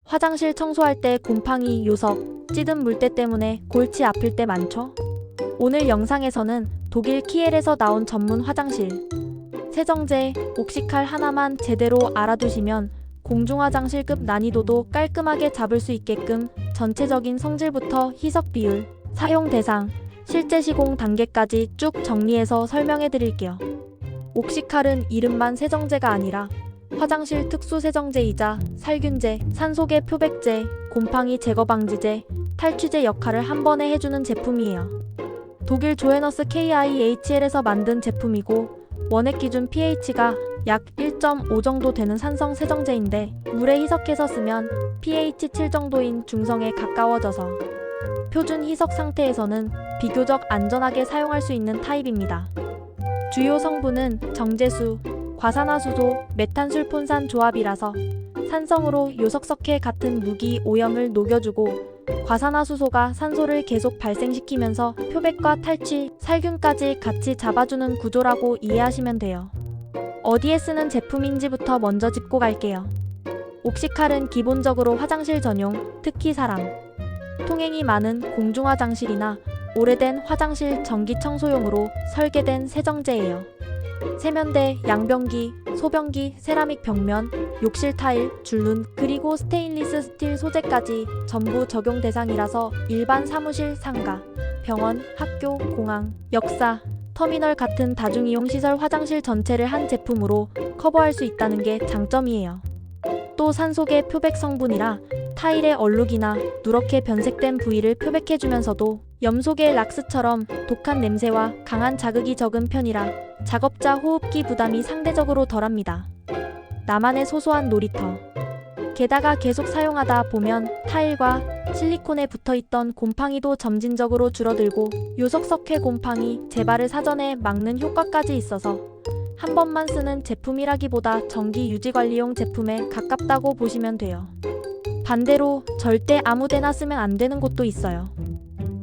화장실 청소할 때 곰팡이, 요석, 찌든 물때 때문에 골치 아플 때 많죠? 오늘 영상에서는 독일 키엘에서 나온 전문 화장실 세정제, 옥시칼 하나만 제대로 알아두시면 공중화장실급 난이도도 깔끔하게 잡을 수 있게끔 전체적인 성질부터 희석 비율, 사용 대상, 실제 시공 단계까지 쭉 정리해서 설명해 드릴게요. 옥시칼은 이름만 세정제가 아니라 화장실 특수 세정제이자 살균제, 산소계 표백제, 곰팡이 제거 방지제, 탈취제 역할을 한 번에 해주는 제품이에요. 독일 조헤너스 KIHL에서 만든 제품이고 원액 기준 pH가 약 1.5 정도 되는 산성 세정제인데 물에 희석해서 쓰면 pH 7 정도인 중성에 가까워져서 표준 희석 상태에서는 비교적 안전하게 사용할 수 있는 타입입니다. 주요 성분은 정제수, 과산화수소, 메탄술폰산 조합이라서 산성으로 요석석회 같은 무기 오염을 녹여주고 과산화수소가 산소를 계속 발생시키면서 표백과 탈취, 살균까지 같이 잡아주는 구조라고 이해하시면 돼요. 어디에 쓰는 제품인지부터 먼저 짚고 갈게요. 옥시칼은 기본적으로 화장실 전용, 특히 사람, 통행이 많은 공중화장실이나 오래된 화장실 전기 청소용으로 설계된 세정제예요. 세면대, 양변기, 소변기, 세라믹 벽면, 욕실 타일, 줄눈, 그리고 스테인리스 스틸 소재까지 전부 적용 대상이라서 일반 사무실, 상가, 병원, 학교, 공항, 역사, 터미널 같은 다중이용 시설 화장실 전체를 한 제품으로 커버할 수 있다는 게 장점이에요. 또 산소계 표백 성분이라 타일의 얼룩이나 누렇게 변색된 부위를 표백해주면서도 염소계 락스처럼 독한 냄새와 강한 자극이 적은 편이라 작업자 호흡기 부담이 상대적으로 덜합니다. 나만의 소소한 놀이터. 게다가 계속 사용하다 보면 타일과 실리콘에 붙어있던 곰팡이도 점진적으로 줄어들고 요석석회 곰팡이 재발을 사전에 막는 효과까지 있어서 한 번만 쓰는 제품이라기보다 정기 유지관리용 제품에 가깝다고 보시면 돼요. 반대로 절대 아무데나 쓰면 안 되는 곳도 있어요.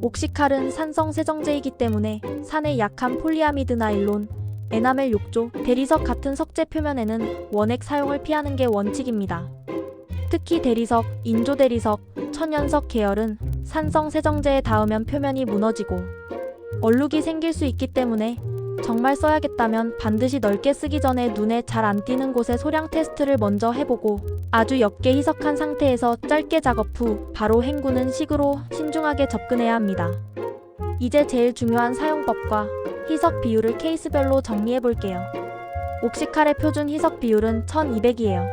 옥시칼은 산성 세정제이기 때문에 산에 약한 폴리아미드 나일론, 에나멜 욕조, 대리석 같은 석재 표면에는 원액 사용을 피하는 게 원칙입니다. 특히 대리석, 인조대리석, 천연석 계열은 산성 세정제에 닿으면 표면이 무너지고 얼룩이 생길 수 있기 때문에 정말 써야겠다면 반드시 넓게 쓰기 전에 눈에 잘 안 띄는 곳에 소량 테스트를 먼저 해보고 아주 옅게 희석한 상태에서 짧게 작업 후 바로 헹구는 식으로 신중하게 접근해야 합니다. 이제 제일 중요한 사용법과 희석 비율을 케이스별로 정리해볼게요. 옥시칼의 표준 희석 비율은 1200이에요.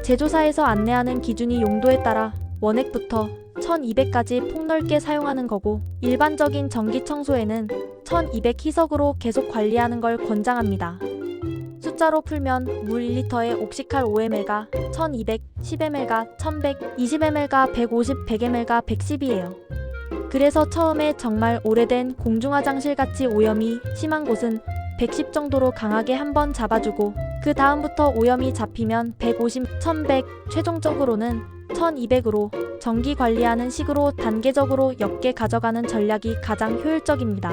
제조사에서 안내하는 기준이 용도에 따라 원액부터 1200까지 폭넓게 사용하는 거고 일반적인 전기 청소에는 1200 희석으로 계속 관리하는 걸 권장합니다. 숫자로 풀면 물 1리터에 옥시칼 5ml가 1200, 10ml가 1100, 20ml가 150, 100ml가 110이에요. 그래서 처음에 정말 오래된 공중화장실같이 오염이 심한 곳은 110 정도로 강하게 한번 잡아주고 그 다음부터 오염이 잡히면 150, 1100, 최종적으로는 1200으로 정기 관리하는 식으로 단계적으로 옅게 가져가는 전략이 가장 효율적입니다.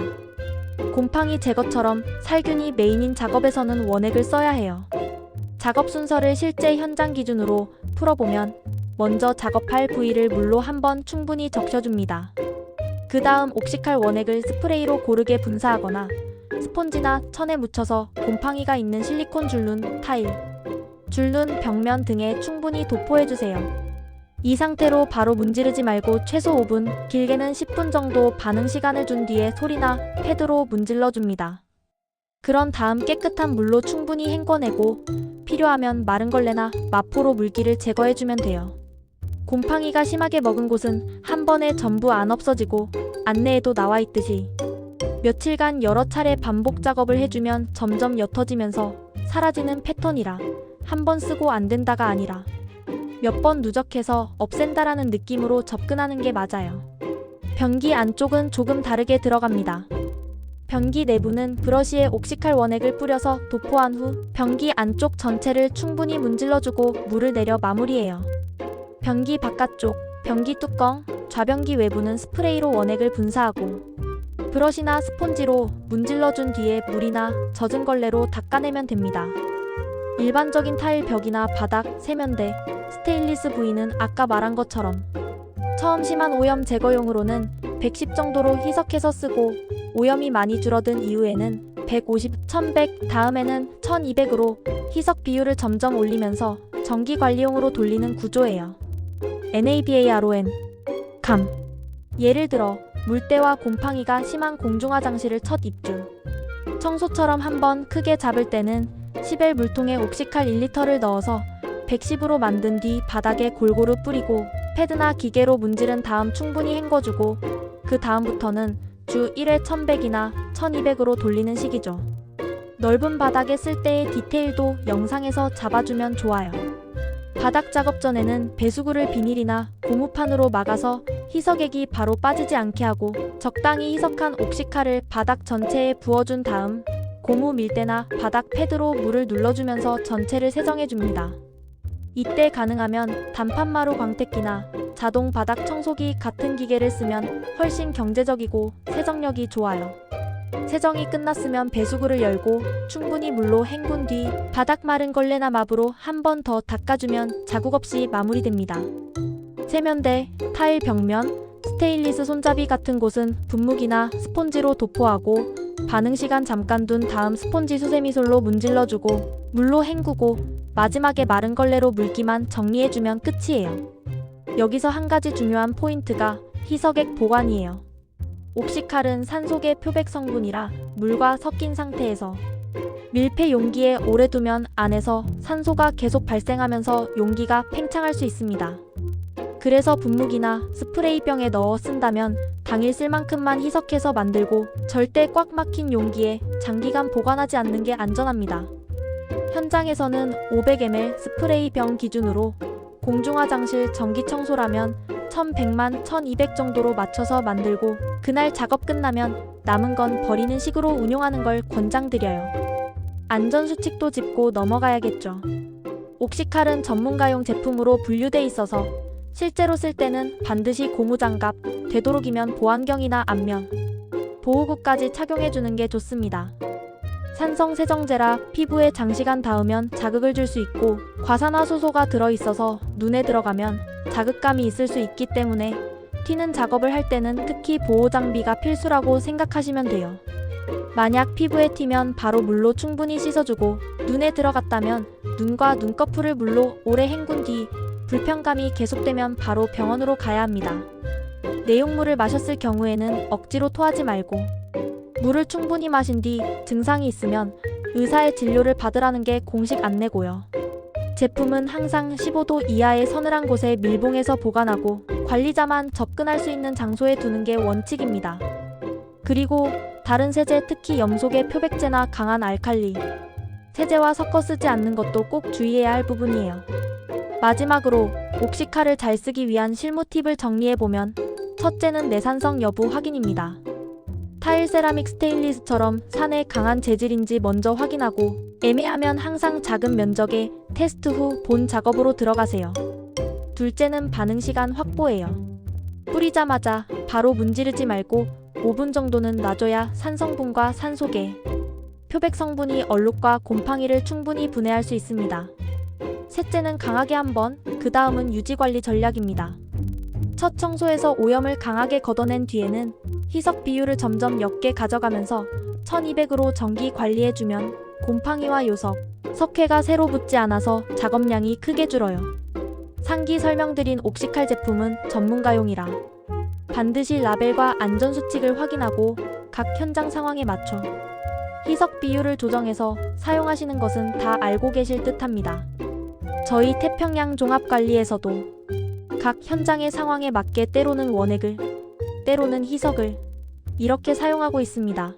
곰팡이 제거처럼 살균이 메인인 작업에서는 원액을 써야 해요. 작업 순서를 실제 현장 기준으로 풀어보면 먼저 작업할 부위를 물로 한번 충분히 적셔줍니다. 그 다음 옥시칼 원액을 스프레이로 고르게 분사하거나 스폰지나 천에 묻혀서 곰팡이가 있는 실리콘 줄눈, 타일, 줄눈, 벽면 등에 충분히 도포해주세요. 이 상태로 바로 문지르지 말고 최소 5분, 길게는 10분 정도 반응 시간을 준 뒤에 솔이나 패드로 문질러줍니다. 그런 다음 깨끗한 물로 충분히 헹궈내고 필요하면 마른 걸레나 마포로 물기를 제거해주면 돼요. 곰팡이가 심하게 먹은 곳은 한 번에 전부 안 없어지고 안내에도 나와있듯이 며칠간 여러 차례 반복 작업을 해주면 점점 옅어지면서 사라지는 패턴이라 한 번 쓰고 안 된다가 아니라 몇 번 누적해서 없앤다라는 느낌으로 접근하는 게 맞아요. 변기 안쪽은 조금 다르게 들어갑니다. 변기 내부는 브러쉬에 옥시칼 원액을 뿌려서 도포한 후 변기 안쪽 전체를 충분히 문질러주고 물을 내려 마무리해요. 변기 바깥쪽, 변기 뚜껑, 좌변기 외부는 스프레이로 원액을 분사하고 브러쉬나 스폰지로 문질러준 뒤에 물이나 젖은 걸레로 닦아내면 됩니다. 일반적인 타일 벽이나 바닥, 세면대, 스테인리스 부위는 아까 말한 것처럼 처음 심한 오염 제거용으로는 110 정도로 희석해서 쓰고 오염이 많이 줄어든 이후에는 150, 1100, 다음에는 1200으로 희석 비율을 점점 올리면서 전기 관리용으로 돌리는 구조예요. NABARON 감. 예를 들어 물때와 곰팡이가 심한 공중화장실을 첫 입주. 청소처럼 한번 크게 잡을 때는 10L 물통에 옥시칼 1리터를 넣어서 110으로 만든 뒤 바닥에 골고루 뿌리고 패드나 기계로 문지른 다음 충분히 헹궈주고 그 다음부터는 주 1회 1100이나 1200으로 돌리는 식이죠. 넓은 바닥에 쓸 때의 디테일도 영상에서 잡아주면 좋아요. 바닥 작업 전에는 배수구를 비닐이나 고무판으로 막아서 희석액이 바로 빠지지 않게 하고 적당히 희석한 옥시칼을 바닥 전체에 부어준 다음 고무 밀대나 바닥 패드로 물을 눌러주면서 전체를 세정해줍니다. 이때 가능하면 단판마루 광택기나 자동 바닥 청소기 같은 기계를 쓰면 훨씬 경제적이고 세정력이 좋아요. 세정이 끝났으면 배수구를 열고 충분히 물로 헹군 뒤 바닥 마른 걸레나 맙으로 한 번 더 닦아주면 자국 없이 마무리됩니다. 세면대, 타일 벽면, 스테인리스 손잡이 같은 곳은 분무기나 스폰지로 도포하고 반응시간 잠깐 둔 다음 스폰지 수세미솔로 문질러주고 물로 헹구고 마지막에 마른 걸레로 물기만 정리해주면 끝이에요. 여기서 한 가지 중요한 포인트가 희석액 보관이에요. 옥시칼은 산속의 표백 성분이라 물과 섞인 상태에서 밀폐 용기에 오래 두면 안에서 산소가 계속 발생하면서 용기가 팽창할 수 있습니다. 그래서 분무기나 스프레이병에 넣어 쓴다면 당일 쓸 만큼만 희석해서 만들고 절대 꽉 막힌 용기에 장기간 보관하지 않는 게 안전합니다. 현장에서는 500ml 스프레이병 기준으로 공중화장실 전기청소라면 1100만 1200 정도로 맞춰서 만들고 그날 작업 끝나면 남은 건 버리는 식으로 운용하는 걸 권장드려요. 안전수칙도 짚고 넘어가야겠죠. 옥시칼은 전문가용 제품으로 분류돼 있어서 실제로 쓸 때는 반드시 고무장갑, 되도록이면 보안경이나 안면, 보호구까지 착용해주는 게 좋습니다. 산성 세정제라 피부에 장시간 닿으면 자극을 줄 수 있고 과산화수소가 들어있어서 눈에 들어가면 자극감이 있을 수 있기 때문에 튀는 작업을 할 때는 특히 보호장비가 필수라고 생각하시면 돼요. 만약 피부에 튀면 바로 물로 충분히 씻어주고 눈에 들어갔다면 눈과 눈꺼풀을 물로 오래 헹군 뒤 불편감이 계속되면 바로 병원으로 가야 합니다. 내용물을 마셨을 경우에는 억지로 토하지 말고 물을 충분히 마신 뒤 증상이 있으면 의사의 진료를 받으라는 게 공식 안내고요. 제품은 항상 15도 이하의 서늘한 곳에 밀봉해서 보관하고 관리자만 접근할 수 있는 장소에 두는 게 원칙입니다. 그리고 다른 세제, 특히 염소계 표백제나 강한 알칼리 세제와 섞어 쓰지 않는 것도 꼭 주의해야 할 부분이에요. 마지막으로 옥시칼을 잘 쓰기 위한 실무 팁을 정리해보면 첫째는 내산성 여부 확인입니다. 타일, 세라믹, 스테인리스처럼 산에 강한 재질인지 먼저 확인하고 애매하면 항상 작은 면적의 테스트 후 본 작업으로 들어가세요. 둘째는 반응시간 확보예요. 뿌리자마자 바로 문지르지 말고 5분 정도는 놔줘야 산성분과 산소계, 표백 성분이 얼룩과 곰팡이를 충분히 분해할 수 있습니다. 셋째는 강하게 한번, 그 다음은 유지관리 전략입니다. 첫 청소에서 오염을 강하게 걷어낸 뒤에는 희석 비율을 점점 옅게 가져가면서 1200으로 정기 관리해주면 곰팡이와 요석, 석회가 새로 붙지 않아서 작업량이 크게 줄어요. 상기 설명드린 옥시칼 제품은 전문가용이라 반드시 라벨과 안전수칙을 확인하고 각 현장 상황에 맞춰 희석 비율을 조정해서 사용하시는 것은 다 알고 계실 듯합니다. 저희 태평양 종합관리에서도 각 현장의 상황에 맞게 때로는 원액을, 때로는 희석을 이렇게 사용하고 있습니다.